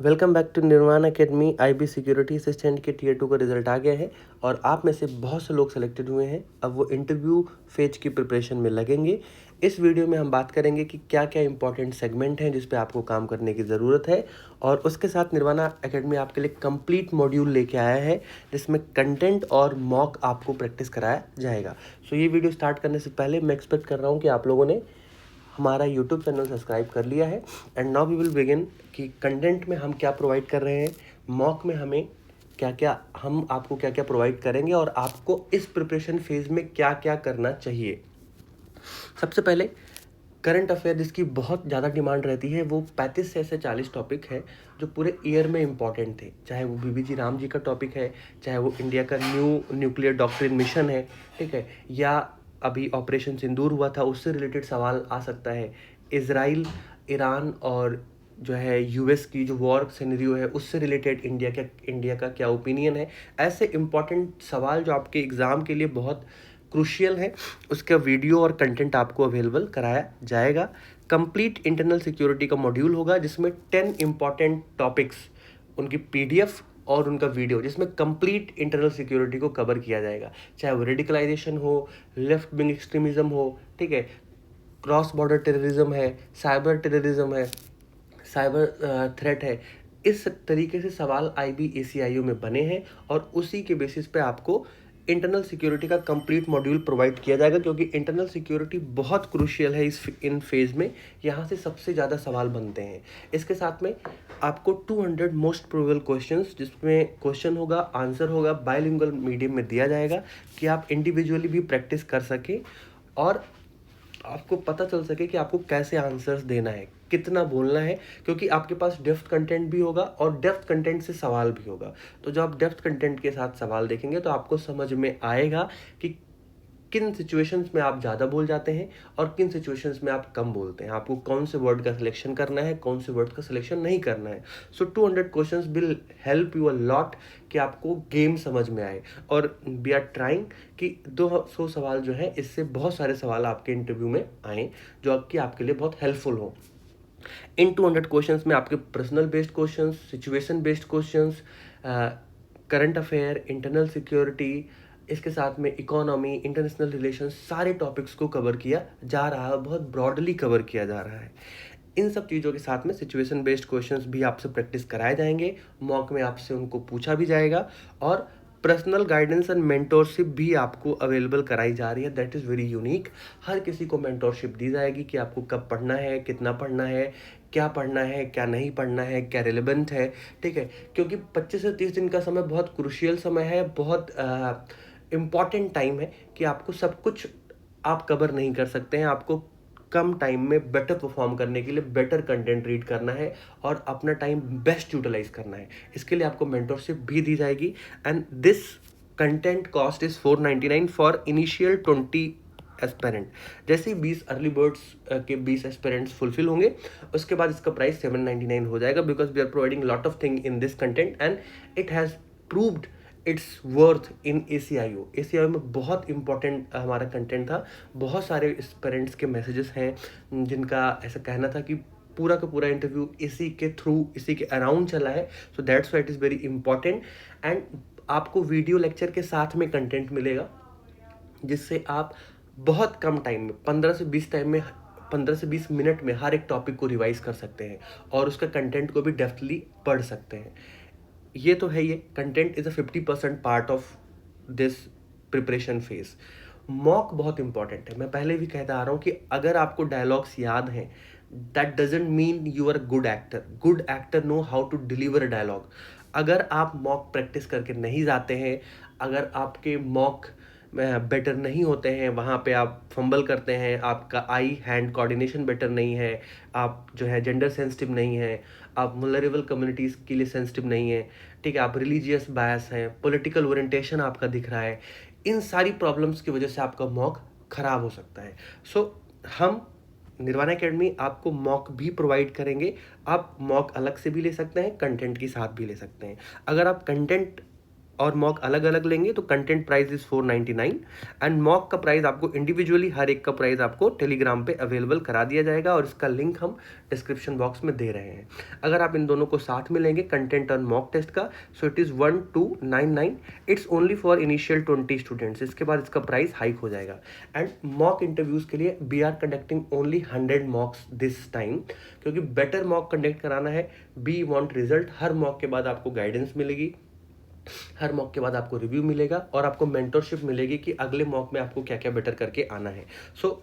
Welcome back to निर्वाण academy. IB security assistant के tier 2 का रिजल्ट आ गया है और आप में से बहुत से लोग सेलेक्टेड हुए हैं। अब वो इंटरव्यू फेज की प्रिपरेशन में लगेंगे। इस वीडियो में हम बात करेंगे कि क्या क्या इंपॉर्टेंट सेगमेंट हैं जिस पे आपको काम करने की ज़रूरत है, और उसके साथ निर्वाणा एकेडमी आपके लिए कंप्लीट मॉड्यूल लेके आया है जिसमें कंटेंट और मॉक आपको प्रैक्टिस कराया जाएगा। सो ये वीडियो स्टार्ट करने से पहले मैं एक्सपेक्ट कर रहा हूँ कि आप लोगों ने हमारा यूट्यूब चैनल सब्सक्राइब कर लिया है। And now we will begin कि कंटेंट में हम क्या प्रोवाइड कर रहे हैं, मॉक में हम आपको क्या क्या प्रोवाइड करेंगे और आपको इस प्रिपरेशन फेज में क्या क्या करना चाहिए। सबसे पहले करंट अफेयर जिसकी बहुत ज़्यादा डिमांड रहती है, वो 35 से ऐसे 40 टॉपिक है जो पूरे ईयर में इंपॉर्टेंट थे। चाहे वो बीबीजी राम जी का टॉपिक है, चाहे वो इंडिया का न्यूक्लियर डॉक्ट्रिन मिशन है, ठीक है, या अभी ऑपरेशन सिंदूर हुआ था उससे रिलेटेड सवाल आ सकता है। इजराइल, ईरान और जो है यूएस की जो वॉर सिनेरियो है उससे रिलेटेड इंडिया का क्या ओपिनियन है। ऐसे इंपॉर्टेंट सवाल जो आपके एग्ज़ाम के लिए बहुत क्रूशियल है, उसका वीडियो और कंटेंट आपको अवेलेबल कराया जाएगा। कंप्लीट इंटरनल सिक्योरिटी का मॉड्यूल होगा जिसमें 10 इंपॉर्टेंट टॉपिक्स, उनकी पीडीएफ और उनका वीडियो, जिसमें कंप्लीट इंटरनल सिक्योरिटी को कवर किया जाएगा। चाहे वो रेडिकलाइजेशन हो, लेफ्ट विंग एक्सट्रीमिज्म हो, ठीक है, क्रॉस बॉर्डर टेररिज्म है, साइबर टेररिज्म है, साइबर थ्रेट है। इस तरीके से सवाल IBACIO में बने हैं और उसी के बेसिस पे आपको इंटरनल सिक्योरिटी का कंप्लीट मॉड्यूल प्रोवाइड किया जाएगा, क्योंकि इंटरनल सिक्योरिटी बहुत क्रूशियल है इन फेज में। यहाँ से सबसे ज़्यादा सवाल बनते हैं। इसके साथ में आपको 200 मोस्ट प्रोबेबल क्वेश्चंस, जिसमें क्वेश्चन होगा, आंसर होगा, बाइलिंगुअल मीडियम में दिया जाएगा कि आप इंडिविजुअली भी प्रैक्टिस कर सकें और आपको पता चल सके कि आपको कैसे आंसर्स देना है, कितना बोलना है, क्योंकि आपके पास डेप्थ कंटेंट भी होगा और डेप्थ कंटेंट से सवाल भी होगा। तो जब आप डेप्थ कंटेंट के साथ सवाल देखेंगे तो आपको समझ में आएगा कि किन सिचुएशंस में आप ज़्यादा बोल जाते हैं और किन सिचुएशंस में आप कम बोलते हैं। आपको कौन से वर्ड का सिलेक्शन करना है, कौन से वर्ड का सिलेक्शन नहीं करना है। सो 200 questions will help you a lot कि आपको गेम समझ में आए। और वी आर ट्राइंग कि 200 सवाल जो है, इससे बहुत सारे सवाल आपके इंटरव्यू में आए जो आपके लिए बहुत हेल्पफुल हो। इन 200 क्वेश्चंस में आपके personal based questions, situation based questions, current affair, internal security, इसके साथ में इकोनॉमी, इंटरनेशनल रिलेशंस, सारे टॉपिक्स को कवर किया जा रहा है, बहुत ब्रॉडली कवर किया जा रहा है। इन सब चीज़ों के साथ में सिचुएशन बेस्ड क्वेश्चंस भी आपसे प्रैक्टिस कराए जाएंगे, मॉक में आपसे उनको पूछा भी जाएगा, और पर्सनल गाइडेंस एंड मेंटोरशिप भी आपको अवेलेबल कराई जा रही है। That is very unique. हर किसी को मेंटोरशिप दी जाएगी कि आपको कब पढ़ना है, कितना पढ़ना है, क्या पढ़ना है, क्या नहीं पढ़ना है, क्या रिलेवेंट है, ठीक है, क्योंकि 25 से 30 दिन का समय बहुत क्रूशियल समय है, बहुत इम्पॉर्टेंट टाइम है कि आपको सब कुछ आप कवर नहीं कर सकते हैं। आपको कम टाइम में बेटर परफॉर्म करने के लिए बेटर कंटेंट रीड करना है और अपना टाइम बेस्ट यूटिलाइज करना है। इसके लिए आपको मेंटरशिप भी दी जाएगी। And this content cost is 499 for initial 20 aspirant. जैसे ही 20 अर्ली बर्ड्स के 20 एस्पेरेंट्स फुलफिल होंगे, उसके बाद इसका प्राइस 799 हो जाएगा, because we are providing lot of thing in this content and it has proved its worth in ACIO में बहुत इंपॉर्टेंट हमारा कंटेंट था। बहुत सारे पेरेंट्स के मैसेजेस हैं जिनका ऐसा कहना था कि पूरा का पूरा इंटरव्यू इसी के थ्रू, इसी के अराउंड चला है। So that's why it is very important. And आपको वीडियो लेक्चर के साथ में कंटेंट मिलेगा जिससे आप बहुत कम टाइम में 15 से 20 मिनट में हर एक टॉपिक को रिवाइज कर सकते हैं और उसका कंटेंट को भी डेप्थली पढ़ सकते हैं। ये तो है, ये content is a 50% part of this preparation phase. Mock बहुत इंपॉर्टेंट है। मैं पहले भी कहता आ रहा हूँ कि अगर आपको डायलॉग्स याद हैं, that doesn't mean you are good actor. Good actor know how to deliver a dialogue. अगर आप मॉक प्रैक्टिस करके नहीं जाते हैं, अगर आपके मॉक बेटर नहीं होते हैं, वहाँ पे आप फंबल करते हैं, आपका आई हैंड कोऑर्डिनेशन बेटर नहीं है, आप जो है जेंडर सेंसिटिव नहीं है, आप वल्नरेबल कम्युनिटीज़ के लिए सेंसिटिव नहीं है, ठीक है, आप रिलीजियस बायस हैं, पॉलिटिकल ओरिएंटेशन आपका दिख रहा है, इन सारी प्रॉब्लम्स की वजह से आपका मॉक खराब हो सकता है। सो हम निर्वाणा एकेडमी आपको मॉक भी प्रोवाइड करेंगे। आप मॉक अलग से भी ले सकते हैं, कंटेंट के साथ भी ले सकते हैं। अगर आप कंटेंट और मॉक अलग अलग लेंगे तो content price is 499 and mock का प्राइस आपको इंडिविजुअली हर एक का प्राइस आपको टेलीग्राम पे अवेलेबल करा दिया जाएगा और इसका लिंक हम डिस्क्रिप्शन बॉक्स में दे रहे हैं। अगर आप इन दोनों को साथ में लेंगे कंटेंट और मॉक टेस्ट का, so it is 1299। It's only for initial 20 students, इसके बाद इसका प्राइस हाइक हो जाएगा। एंड मॉक इंटरव्यूज़ के लिए we are conducting only 100 mocks this time, क्योंकि बेटर मॉक कंडक्ट कराना है। We want result. हर मॉक के बाद आपको गाइडेंस मिलेगी, हर मॉक के बाद आपको रिव्यू मिलेगा और आपको मेंटरशिप मिलेगी कि अगले मॉक में आपको क्या क्या बेटर करके आना है। सो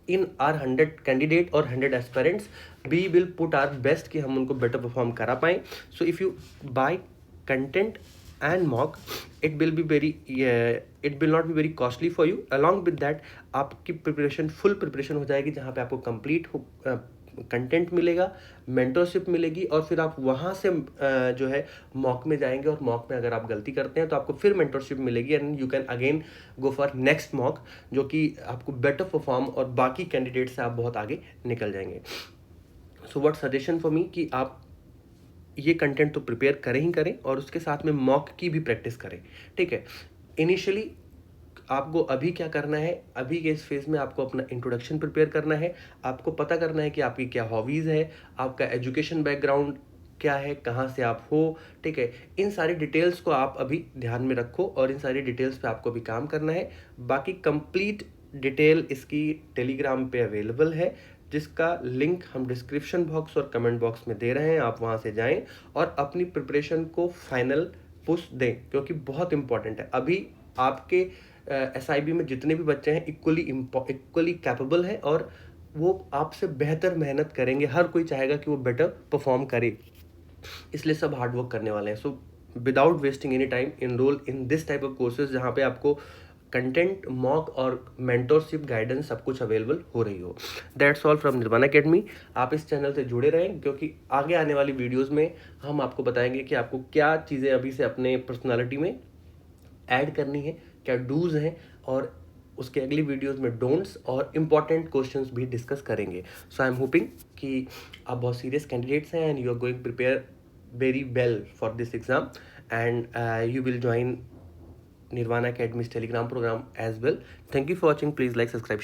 इन आर 100 कैंडिडेट और 100 aspirants we will put our best कि हम उनको बेटर परफॉर्म करा पाएँ। So if you buy content and mock, it will be very it will not be very costly for you. Along with that आपकी preparation full preparation हो जाएगी, जहाँ पे आपको कंप्लीट कंटेंट मिलेगा, मेंटरशिप मिलेगी और फिर आप वहाँ से जो है मॉक में जाएंगे और मॉक में अगर आप गलती करते हैं तो आपको फिर मेंटरशिप मिलेगी and you can again go for next mock, जो कि आपको बेटर परफॉर्म और बाकी कैंडिडेट से आप बहुत आगे निकल जाएंगे। So what suggestion for me कि आप ये कंटेंट तो प्रिपेयर करें ही करें और उसके साथ में मॉक की भी प्रैक्टिस करें, ठीक है। इनिशियली आपको अभी क्या करना है, अभी के इस फेज़ में आपको अपना इंट्रोडक्शन प्रिपेयर करना है। आपको पता करना है कि आपकी क्या हॉबीज़ है, आपका एजुकेशन बैकग्राउंड क्या है, कहाँ से आप हो, ठीक है। इन सारी डिटेल्स को आप अभी ध्यान में रखो और इन सारी डिटेल्स पे आपको अभी काम करना है। बाकी कंप्लीट डिटेल इसकी टेलीग्राम पे अवेलेबल है, जिसका लिंक हम डिस्क्रिप्शन बॉक्स और कमेंट बॉक्स में दे रहे हैं। आप वहाँ से जाएं और अपनी प्रिपरेशन को फाइनल पुश दें, क्योंकि बहुत इंपॉर्टेंट है। अभी आपके SIB में जितने भी बच्चे हैं इक्वली कैपेबल हैं और वो आपसे बेहतर मेहनत करेंगे। हर कोई चाहेगा कि वो बेटर परफॉर्म करे, इसलिए सब हार्ड वर्क करने वाले हैं। So without wasting any time enroll in this type of courses, जहाँ पे आपको कंटेंट, मॉक और मेंटरशिप गाइडेंस सब कुछ अवेलेबल हो रही हो। That's all from Nirvana academy. आप इस चैनल से जुड़े रहें, क्योंकि आगे आने वाली वीडियोस में हम आपको बताएंगे कि आपको क्या चीज़ें अभी से अपने पर्सनालिटी में ऐड करनी है, क्या डूज हैं, और उसके अगली वीडियोस में डोंट्स और इम्पॉर्टेंट क्वेश्चंस भी डिस्कस करेंगे। सो आई एम होपिंग कि आप बहुत सीरियस कैंडिडेट्स हैं and you are going prepare very well for this exam, and you will join Nirvana Academy's Telegram program as well. Thank you for watching. Please like, subscribe.